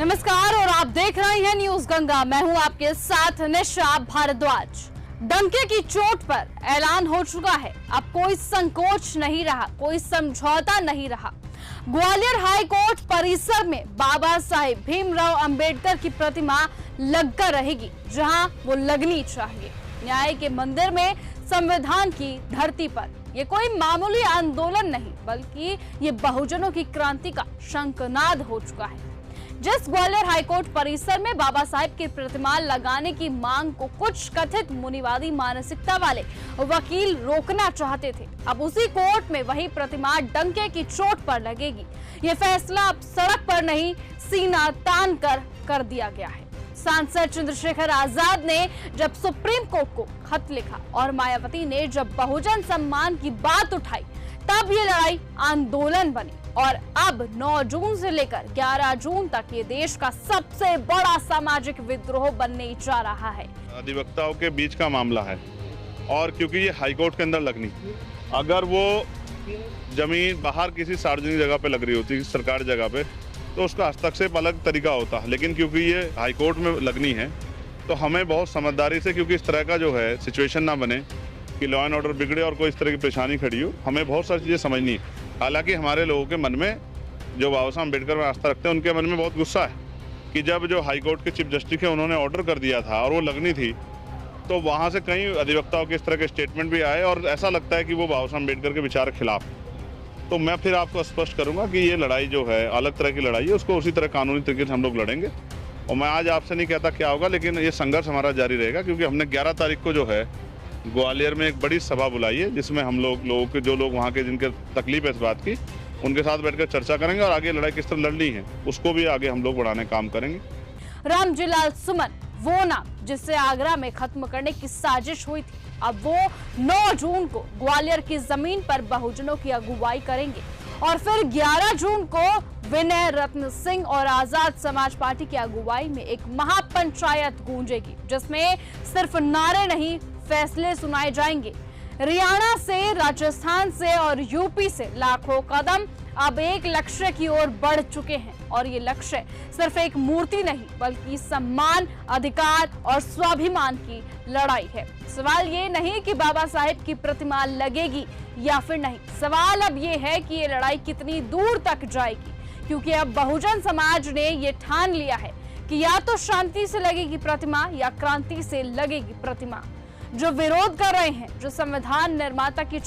नमस्कार और आप देख रहे हैं न्यूज गंगा। मैं हूं आपके साथ निशा भारद्वाज। डंके की चोट पर ऐलान हो चुका है। अब कोई संकोच नहीं रहा, कोई समझौता नहीं रहा। ग्वालियर हाई कोर्ट परिसर में बाबा साहेब भीमराव अंबेडकर की प्रतिमा लगकर रहेगी जहां वो लगनी चाहिए। न्याय के मंदिर में संविधान की धरती पर ये कोई मामूली आंदोलन नहीं बल्कि ये बहुजनों की क्रांति का शंखनाद हो चुका है। जिस ग्वालियर हाईकोर्ट परिसर में बाबा साहेब की प्रतिमा लगाने की मांग को कुछ कथित मुनिवादी मानसिकता वाले वकील रोकना चाहते थे, अब उसी कोर्ट में वही प्रतिमा डंके की चोट पर लगेगी। ये फैसला अब सड़क पर नहीं सीना तान कर दिया गया है। सांसद चंद्रशेखर आजाद ने जब सुप्रीम कोर्ट को खत लिखा और मायावती ने जब बहुजन सम्मान की बात उठाई, तब ये लड़ाई आंदोलन बनी और अब 9 जून से लेकर 11 जून तक ये देश का सबसे बड़ा सामाजिक विद्रोह बनने जा रहा है। अधिवक्ताओं के बीच का मामला है और क्योंकि ये हाईकोर्ट के अंदर लगनी, अगर वो जमीन बाहर किसी सार्वजनिक जगह पे लग रही होती, सरकारी जगह पे, तो उसका हस्तक्षेप अलग तरीका होता है। लेकिन क्योंकि ये हाईकोर्ट में लगनी है तो हमें बहुत समझदारी से, क्योंकि इस तरह का जो है सिचुएशन ना बने कि लॉ एंड ऑर्डर बिगड़े और कोई इस तरह की परेशानी खड़ी हो, हमें बहुत सारी चीज़ें समझनी है। हालांकि हमारे लोगों के मन में, जो बाबा साहब अम्बेडकर में आस्था रखते हैं, उनके मन में बहुत गुस्सा है कि जब जो हाईकोर्ट के चीफ जस्टिस है उन्होंने ऑर्डर कर दिया था और वो लगनी थी, तो वहाँ से कई अधिवक्ताओं के इस तरह के स्टेटमेंट भी आए और ऐसा लगता है कि वो बाबा साहब अम्बेडकर के विचार के खिलाफ। तो मैं फिर आपको स्पष्ट करूँगा कि ये लड़ाई जो है अलग तरह की लड़ाई है, उसको उसी तरह कानूनी तरीके से हम लोग लड़ेंगे। और मैं आज आपसे नहीं कहता क्या होगा, लेकिन ये संघर्ष हमारा जारी रहेगा, क्योंकि हमने 11 तारीख को जो है ग्वालियर में एक बड़ी सभा बुलाई है, जिसमें हम लोगों के जो लोग वहाँ के जिनके तकलीफ है इस बात की, उनके साथ बैठकर चर्चा करेंगे और आगे लड़ाई किस तरह लड़नी है उसको भी आगे हम लोग बढ़ाने काम करेंगे। रामजीलाल सुमन, वो नाम जिसे आगरा में खत्म करने की साजिश हुई थी, अब वो 9 जून को ग्वालियर की जमीन पर बहुजनों की अगुवाई करेंगे और फिर 11 जून को विनय रत्न सिंह और आजाद समाज पार्टी की अगुवाई में एक महापंचायत गूंजेगी, जिसमें सिर्फ नारे नहीं फैसले सुनाए जाएंगे। हरियाणा से, राजस्थान से और यूपी से लाखों कदम अब एक लक्ष्य की ओर बढ़ चुके हैं और ये लक्ष्य सिर्फ एक मूर्ति नहीं बल्कि सम्मान, अधिकार और स्वाभिमान की लड़ाई है। सवाल ये नहीं कि बाबा साहेब की प्रतिमा लगेगी या फिर नहीं, सवाल अब ये है कि ये लड़ाई कितनी दूर तक जाएगी, क्योंकि अब बहुजन समाज ने ये ठान लिया है कि या तो शांति से लगेगी प्रतिमा या क्रांति से लगेगी प्रतिमा। जो विरोध कर रहे हैं, जो संविधान निर्माता की